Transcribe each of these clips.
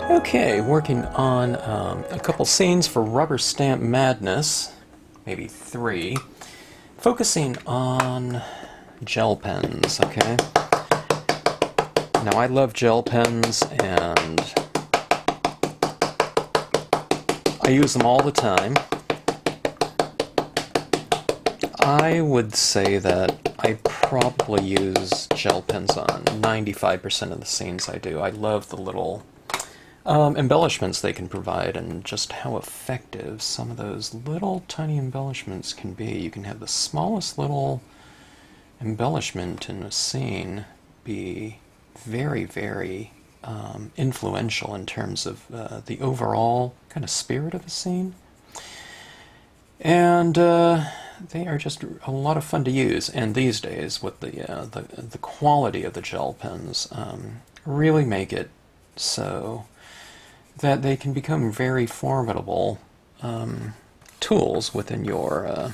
Okay, working on a couple scenes for Rubber Stamp Madness, maybe 3, focusing on gel pens, okay? Now I love gel pens and I use them all the time. I would say that I probably use gel pens on 95% of the scenes I do. I love the little embellishments they can provide and just how effective some of those little tiny embellishments can be. You can have the smallest little embellishment in a scene be very, very influential in terms of the overall kind of spirit of a scene. And they are just a lot of fun to use. And these days, with the quality of the gel pens, really make it so that they can become very formidable tools within your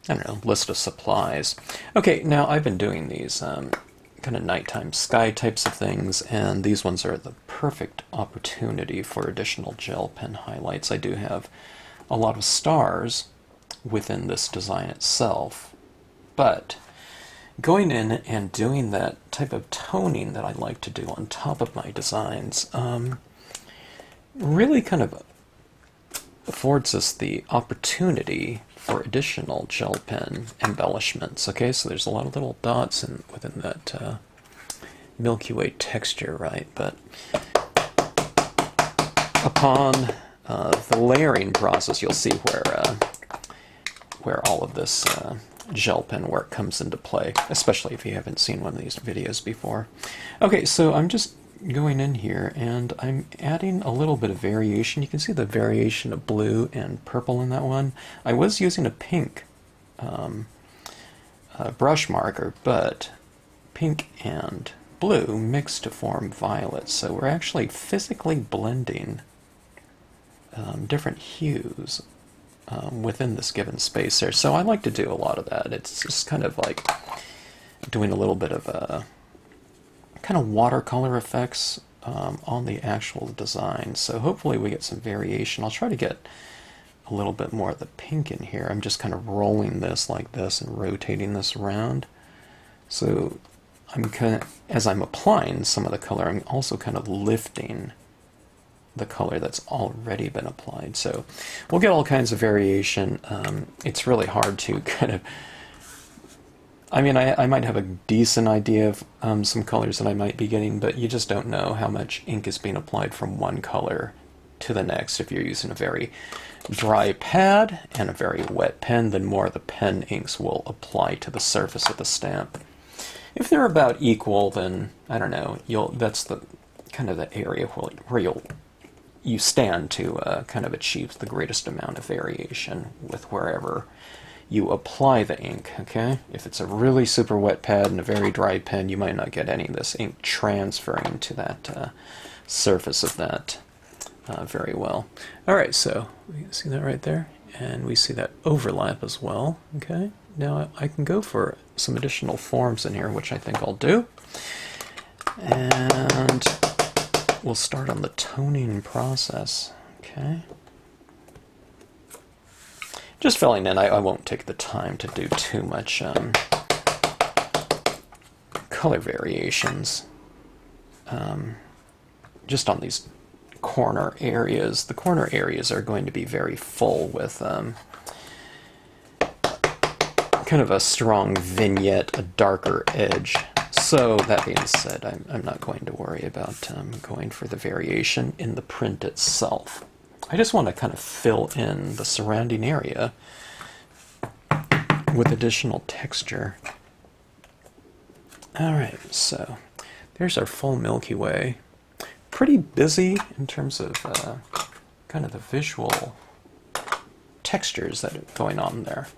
I don't know, list of supplies. Okay, now I've been doing these kind of nighttime sky types of things, and these ones are the perfect opportunity for additional gel pen highlights. I do have a lot of stars within this design itself, but going in and doing that type of toning that I like to do on top of my designs really kind of affords us the opportunity for additional gel pen embellishments. Okay, so there's a lot of little dots within that Milky Way texture, right? But upon the layering process, you'll see where all of this gel pen work comes into play, especially if you haven't seen one of these videos before. Okay, so I'm just going in here and I'm adding a little bit of variation. You can see the variation of blue and purple in that one. I was using a pink brush marker, but pink and blue mix to form violet, so we're actually physically blending different hues within this given space there. So I like to do a lot of that. It's just kind of like doing a little bit of kind of watercolor effects on the actual design. So hopefully we get some variation. I'll try to get a little bit more of the pink in here. I'm just kind of rolling this like this and rotating this around. So I'm kind of, as I'm applying some of the color, I'm also kind of lifting the color that's already been applied. So we'll get all kinds of variation. It's really hard to kind of, I mean, I might have a decent idea of some colors that I might be getting, but you just don't know how much ink is being applied from one color to the next. If you're using a very dry pad and a very wet pen, then more of the pen inks will apply to the surface of the stamp. If they're about equal, then I don't know. That's the kind of the area where you stand to kind of achieve the greatest amount of variation with wherever you apply the ink, okay? If it's a really super wet pad and a very dry pen, you might not get any of this ink transferring to that surface of that very well. Alright, so we see that right there, and we see that overlap as well, okay? Now I can go for some additional forms in here, which I think I'll do. And we'll start on the toning process, okay? Just filling in. I won't take the time to do too much color variations. Just on these corner areas. The corner areas are going to be very full with kind of a strong vignette, a darker edge. So that being said, I'm not going to worry about going for the variation in the print itself. I just want to kind of fill in the surrounding area with additional texture. Alright, so there's our full Milky Way. Pretty busy in terms of kind of the visual textures that are going on there,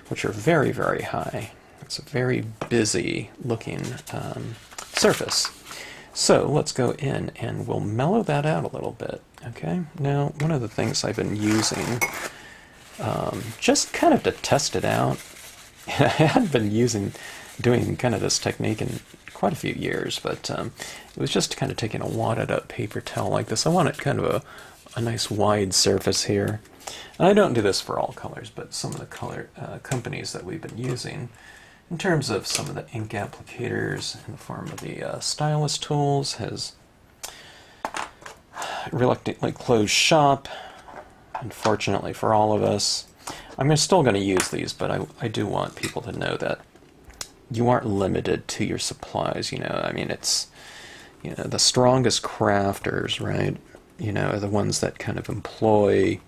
which are very, very high. It's a very busy looking surface. So let's go in and we'll mellow that out a little bit. Okay, now one of the things I've been using just kind of to test it out, I hadn't been doing kind of this technique in quite a few years, but it was just kind of taking a wadded up paper towel like this. I wanted kind of a nice wide surface here. And I don't do this for all colors, but some of the color companies that we've been using, in terms of some of the ink applicators in the form of the stylus tools, has reluctantly closed shop, unfortunately for all of us. I'm still going to use these, but I do want people to know that you aren't limited to your supplies. I mean, it's, the strongest crafters, right, are the ones that kind of employ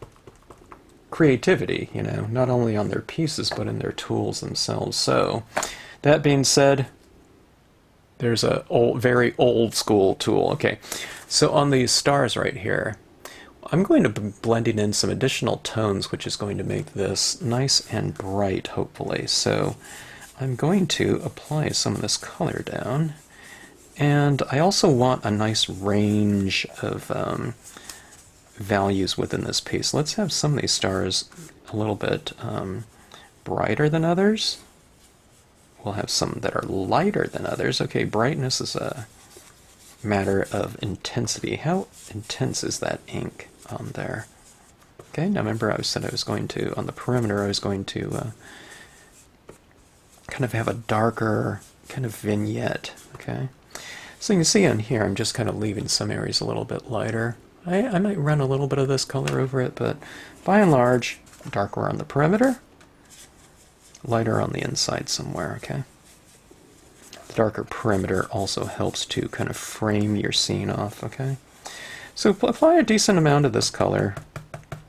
creativity, not only on their pieces, but in their tools themselves. So, that being said, there's a very old school tool. Okay, so on these stars right here, I'm going to be blending in some additional tones, which is going to make this nice and bright, hopefully. So I'm going to apply some of this color down, and I also want a nice range of values within this piece. Let's have some of these stars a little bit brighter than others. We'll have some that are lighter than others. Okay, brightness is a matter of intensity. How intense is that ink on there? Okay, now remember I said I was going to, on the perimeter, I was going to kind of have a darker kind of vignette, okay? So you can see on here I'm just kind of leaving some areas a little bit lighter. I might run a little bit of this color over it, but by and large, darker on the perimeter, lighter on the inside somewhere, okay? The darker perimeter also helps to kind of frame your scene off, okay? So apply a decent amount of this color,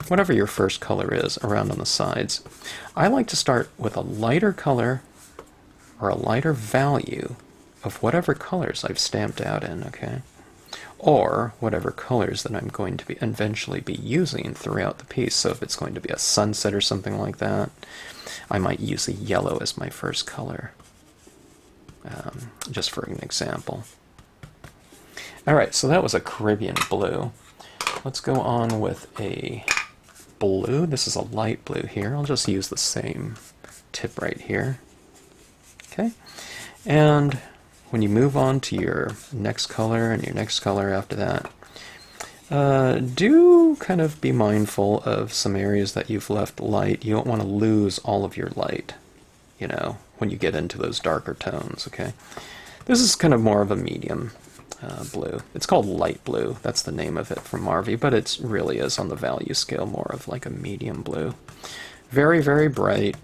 whatever your first color is, around on the sides. I like to start with a lighter color or a lighter value of whatever colors I've stamped out in, okay? Or whatever colors that I'm going to be eventually be using throughout the piece. So if it's going to be a sunset or something like that, I might use a yellow as my first color, just for an example. Alright, so that was a Caribbean blue. Let's go on with a blue. This is a light blue here. I'll just use the same tip right here. Okay, and when you move on to your next color and your next color after that, do kind of be mindful of some areas that you've left light. You don't want to lose all of your light, when you get into those darker tones, okay? This is kind of more of a medium blue. It's called light blue. That's the name of it from Marvy, but it really is on the value scale more of like a medium blue. Very, very bright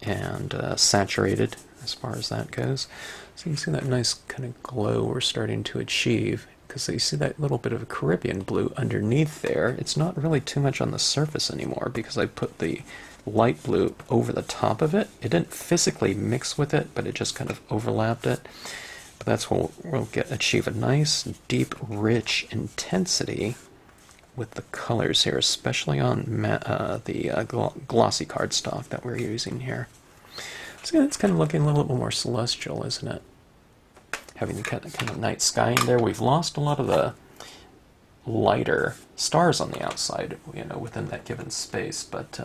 and saturated as far as that goes. So you can see that nice kind of glow we're starting to achieve, because you see that little bit of a Caribbean blue underneath there. It's not really too much on the surface anymore because I put the light blue over the top of it. It didn't physically mix with it, but it just kind of overlapped it. But that's what we'll achieve a nice, deep, rich intensity with the colors here, especially on the glossy cardstock that we're using here. So it's kind of looking a little bit more celestial, isn't it? Having the kind of night sky in there. We've lost a lot of the lighter stars on the outside, within that given space, but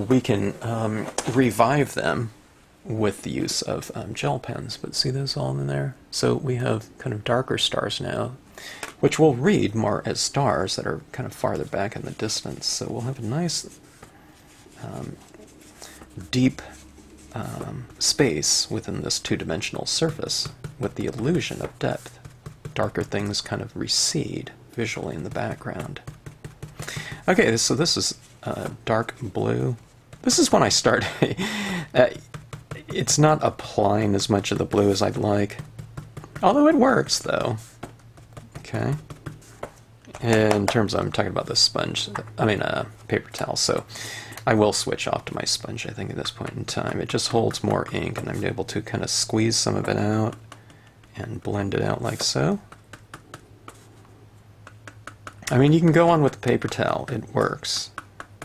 we can revive them with the use of gel pens. But see those all in there? So we have kind of darker stars now, which we'll read more as stars that are kind of farther back in the distance. So we'll have a nice deep space within this two-dimensional surface with the illusion of depth. Darker things kind of recede visually in the background. Okay, so this is dark blue. This is when I start. It's not applying as much of the blue as I'd like, although it works though. Okay. In terms of, I'm talking about the sponge, paper towel, so I will switch off to my sponge, I think, at this point in time. It just holds more ink, and I'm able to kind of squeeze some of it out and blend it out like so. You can go on with the paper towel. It works.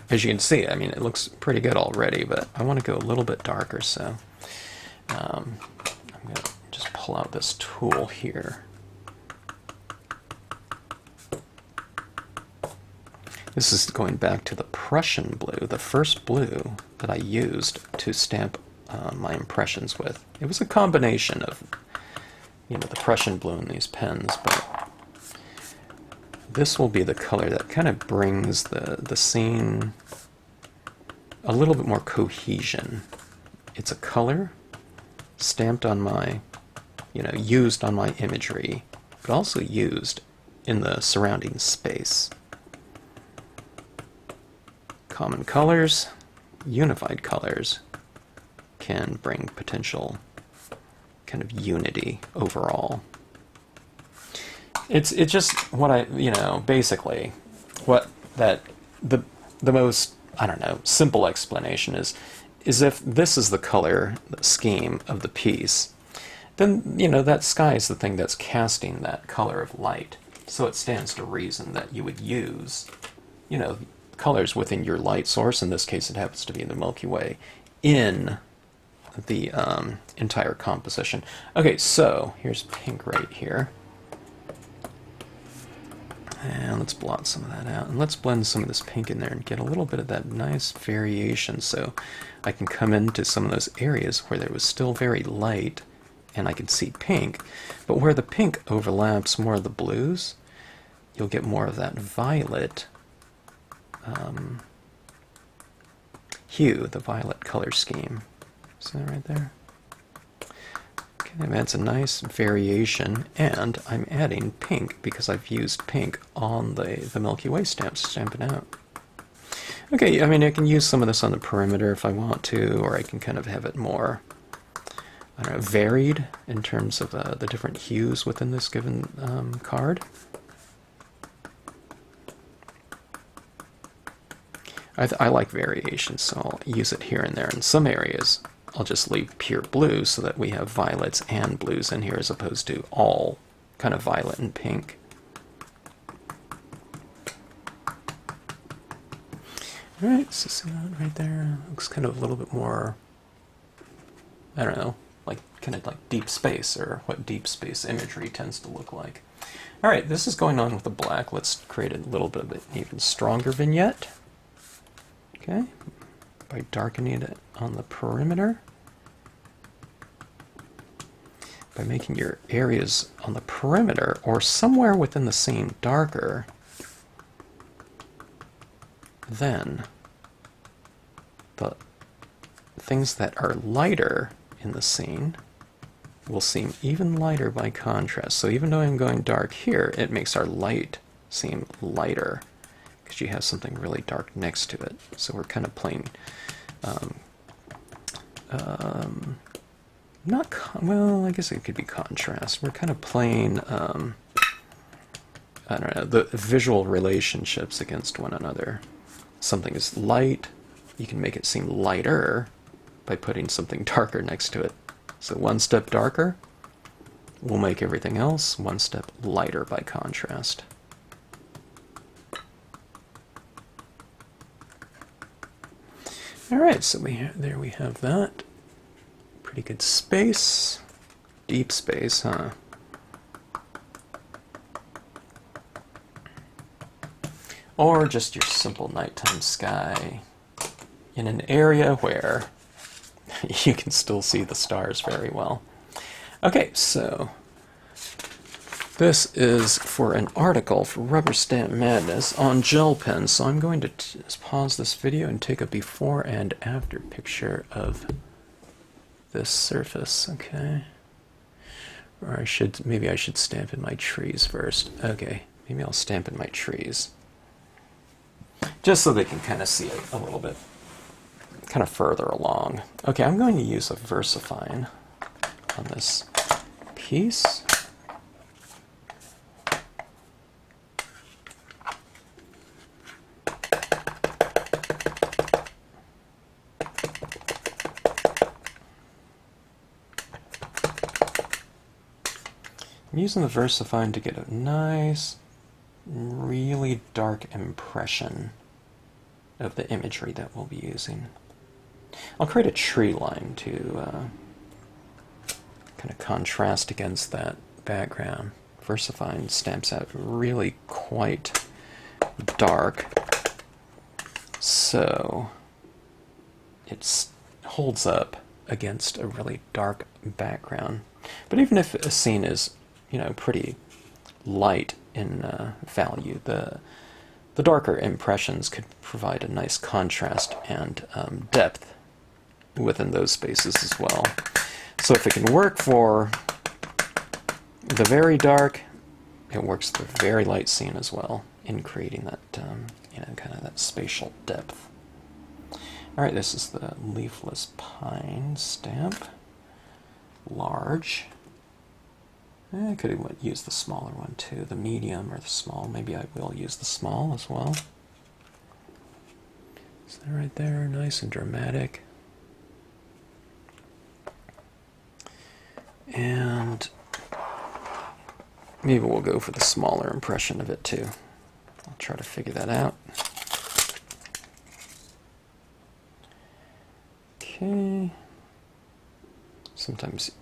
As you can see, it looks pretty good already, but I want to go a little bit darker, so I'm going to just pull out this tool here. This is going back to the Prussian blue, the first blue that I used to stamp my impressions with. It was a combination of, you know, the Prussian blue in these pens, but this will be the color that kind of brings the scene a little bit more cohesion. It's a color stamped on my, you know, used on my imagery, but also used in the surrounding space. Common colors, unified colors, can bring potential kind of unity overall. It's just what I, you know, basically what that the most, I don't know, simple explanation is if this is the color scheme of the piece, then, you know, that sky is the thing that's casting that color of light. So it stands to reason that you would use, you know, colors within your light source. In this case, it happens to be the Milky Way, in the entire composition. Okay, so here's pink right here. And let's blot some of that out. And let's blend some of this pink in there and get a little bit of that nice variation, so I can come into some of those areas where there was still very light and I can see pink. But where the pink overlaps more of the blues, you'll get more of that violet hue, the violet color scheme. See that right there? Okay, that adds a nice variation, and I'm adding pink because I've used pink on the Milky Way stamp, stamping out. Okay, I mean, I can use some of this on the perimeter if I want to, or I can kind of have it more, I don't know, varied in terms of the different hues within this given card. I like variations, so I'll use it here and there. In some areas, I'll just leave pure blue so that we have violets and blues in here as opposed to all kind of violet and pink. Alright, so see that right there? Looks kind of a little bit more, I don't know, like kind of like deep space, or what deep space imagery tends to look like. Alright, this is going on with the black. Let's create a little bit of an even stronger vignette. Okay, by darkening it on the perimeter. By making your areas on the perimeter or somewhere within the scene darker, then the things that are lighter in the scene will seem even lighter by contrast. So even though I'm going dark here, it makes our light seem lighter, because you have something really dark next to it. So we're kind of playing, well, I guess it could be contrast. We're kind of playing, I don't know, the visual relationships against one another. Something is light, you can make it seem lighter by putting something darker next to it. So one step darker will make everything else one step lighter by contrast. Alright, so there we have that. Pretty good space. Deep space, huh? Or just your simple nighttime sky in an area where you can still see the stars very well. Okay, so this is for an article for Rubber Stamp Madness on gel pens, so I'm going to just pause this video and take a before and after picture of this surface, okay? Or maybe I should stamp in my trees first. Okay, maybe I'll stamp in my trees, just so they can kind of see it a little bit, kind of further along. Okay, I'm going to use a VersaFine on this piece. I'm using the VersaFine to get a nice, really dark impression of the imagery that we'll be using. I'll create a tree line to kind of contrast against that background. VersaFine stamps out really quite dark, so it holds up against a really dark background. But even if a scene is, pretty light in value, the darker impressions could provide a nice contrast and depth within those spaces as well. So if it can work for the very dark, it works for the very light scene as well in creating that, kind of that spatial depth. All right, this is the Leafless Pine stamp, large. I could have used the smaller one too, the medium or the small. Maybe I will use the small as well. Is that right there? Nice and dramatic. And maybe we'll go for the smaller impression of it too. I'll try to figure that out. Okay. Sometimes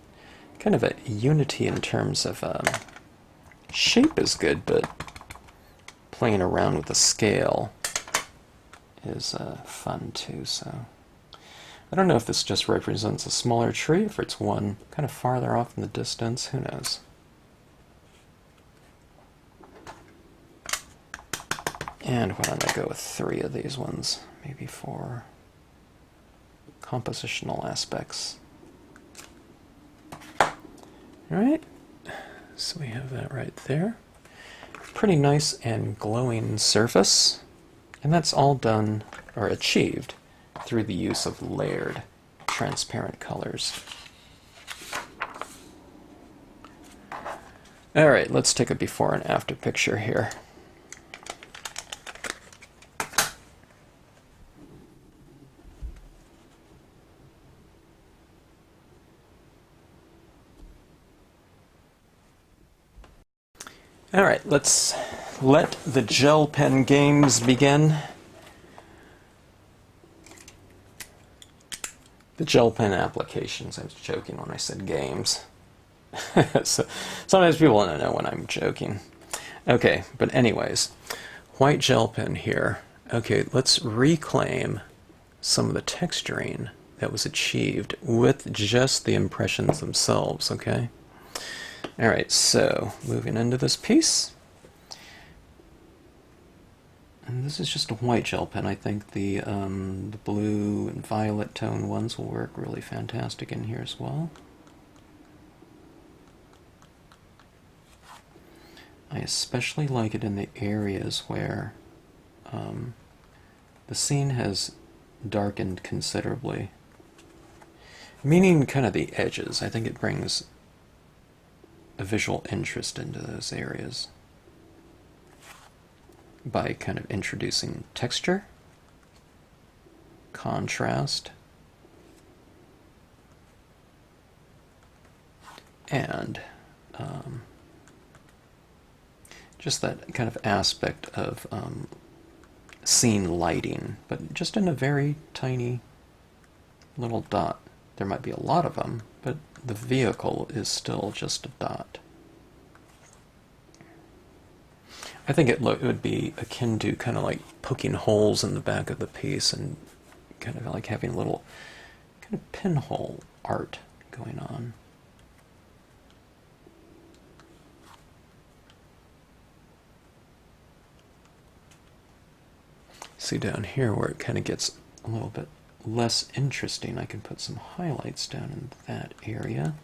kind of a unity in terms of shape is good, but playing around with the scale is fun too. So I don't know if this just represents a smaller tree, if it's one kind of farther off in the distance, who knows. And why don't I go with 3 of these ones, maybe for compositional aspects. Alright, so we have that right there. Pretty nice and glowing surface. And that's all done, or achieved, through the use of layered, transparent colors. Alright, let's take a before and after picture here. Alright, let's let the gel pen games begin. The gel pen applications. I was joking when I said games. So, sometimes people don't know when I'm joking. Okay, but anyways, white gel pen here. Okay, let's reclaim some of the texturing that was achieved with just the impressions themselves, okay? Alright, so moving into this piece. And this is just a white gel pen. I think the blue and violet tone ones will work really fantastic in here as well. I especially like it in the areas where the scene has darkened considerably. Meaning kind of the edges. I think it brings a visual interest into those areas by kind of introducing texture, contrast, and just that kind of aspect of scene lighting, but just in a very tiny little dot. There might be a lot of them, but the vehicle is still just a dot. I think it would be akin to kind of like poking holes in the back of the piece and kind of like having a little kind of pinhole art going on. See down here where it kind of gets a little bit less interesting, I can put some highlights down in that area.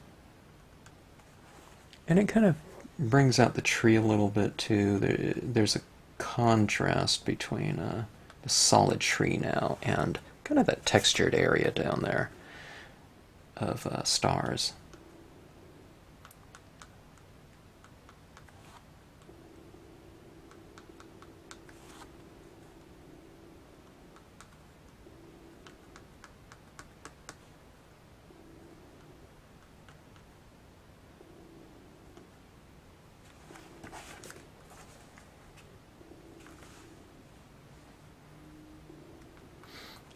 And it kind of brings out the tree a little bit too. There's a contrast between the solid tree now and kind of that textured area down there of stars.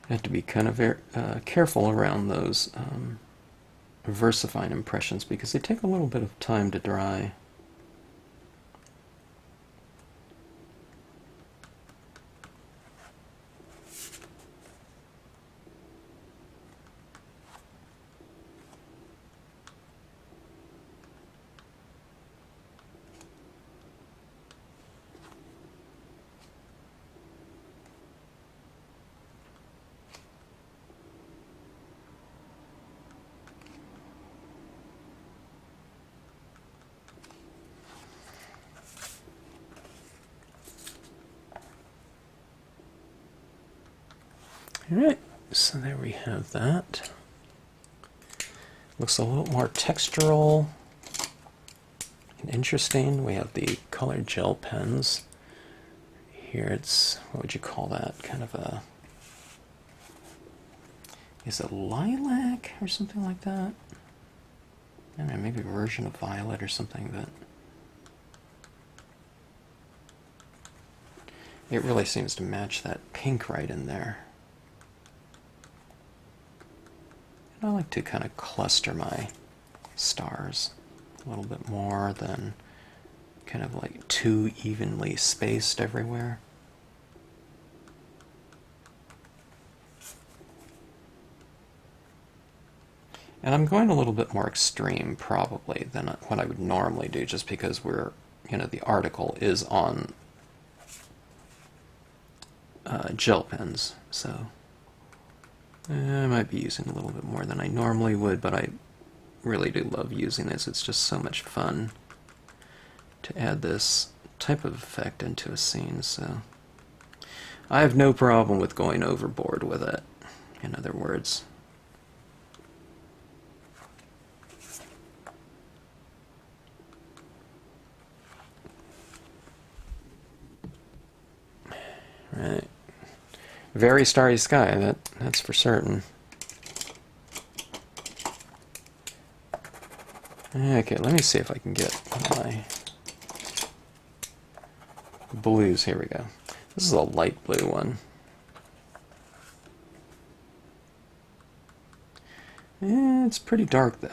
I have to be kind of careful around those versifying impressions because they take a little bit of time to dry. Alright, so there we have that. Looks a little more textural and interesting. We have the colored gel pens. Here it's, what would you call that? Kind of a, is it lilac or something like that? I don't know, maybe a version of violet or something, but it really seems to match that pink right in there. And I like to kind of cluster my stars a little bit more than kind of like too evenly spaced everywhere. And I'm going a little bit more extreme probably than what I would normally do, just because we're, you know, the article is on gel pens, so I might be using a little bit more than I normally would, but I really do love using this. It's just so much fun to add this type of effect into a scene, so I have no problem with going overboard with it, in other words. Right. Very starry sky, that's for certain. Okay, let me see if I can get my blues. Here we go. This is a light blue one. It's pretty dark though.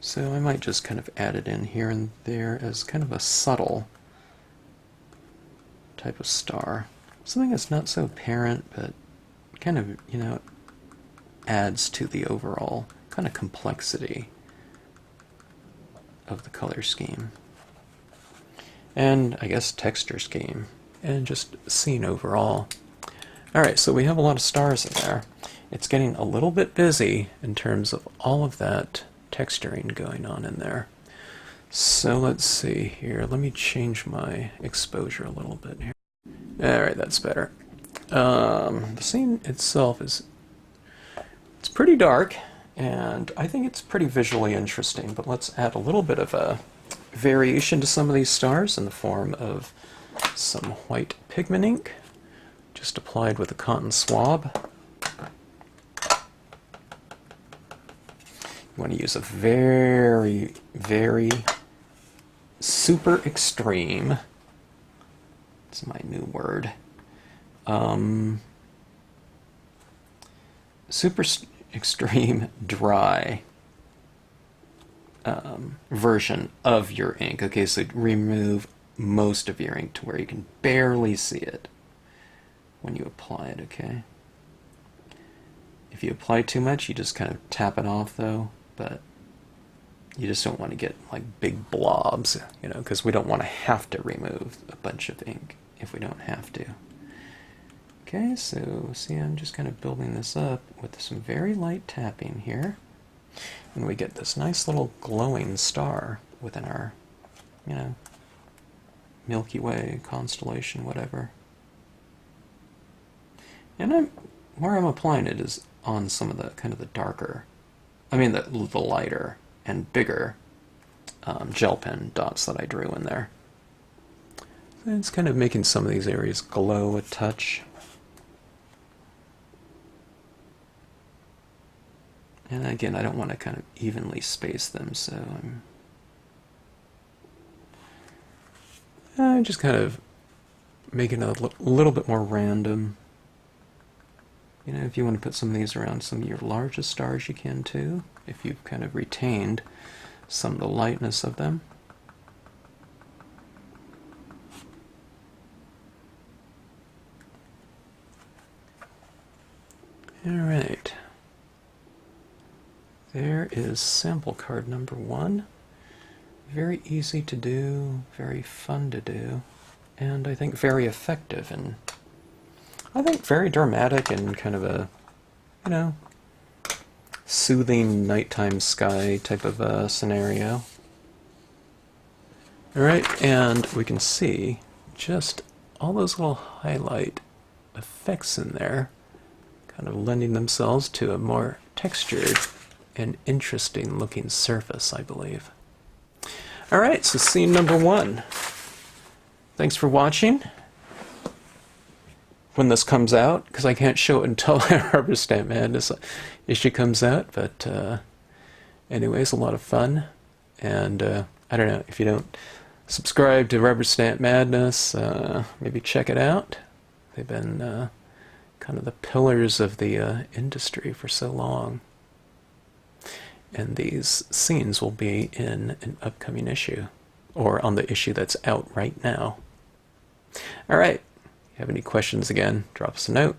So I might just kind of add it in here and there as kind of a subtle type of star. Something that's not so apparent, but kind of, you know, adds to the overall kind of complexity of the color scheme. And I guess texture scheme, and just scene overall. Alright, so we have a lot of stars in there. It's getting a little bit busy in terms of all of that texturing going on in there. So let's see here. Let me change my exposure a little bit here. Alright, that's better. The scene itself is, it's pretty dark, and I think it's pretty visually interesting, but let's add a little bit of a variation to some of these stars in the form of some white pigment ink, just applied with a cotton swab. You want to use a very, very super extreme, it's my new word, super extreme dry version of your ink. Okay, so remove most of your ink to where you can barely see it when you apply it, okay? If you apply too much, you just kind of tap it off though, but you just don't want to get like big blobs, you know, because we don't want to have to remove a bunch of ink if we don't have to. Okay, so see, I'm just kind of building this up with some very light tapping here. And we get this nice little glowing star within our, you know, Milky Way constellation, whatever. And where I'm applying it is on some of the kind of the darker, I mean the lighter and bigger gel pen dots that I drew in there. And it's kind of making some of these areas glow a touch. And again, I don't want to kind of evenly space them, so I'm just kind of making it a little bit more random. You know, if you want to put some of these around some of your largest stars, you can too, if you've kind of retained some of the lightness of them. Alright. There is sample card number 1. Very easy to do, very fun to do, and I think very effective, and I think very dramatic and kind of a, you know, soothing nighttime sky type of scenario. Alright, and we can see just all those little highlight effects in there, kind of lending themselves to a more textured and interesting looking surface, I believe. Alright, so scene number 1. Thanks for watching. When this comes out, because I can't show it until Rubber Stamp Madness issue comes out, but anyways, a lot of fun. And I don't know, if you don't subscribe to Rubber Stamp Madness, maybe check it out. They've been kind of the pillars of the industry for so long. And these scenes will be in an upcoming issue, or on the issue that's out right now. Alright, if you have any questions again, drop us a note.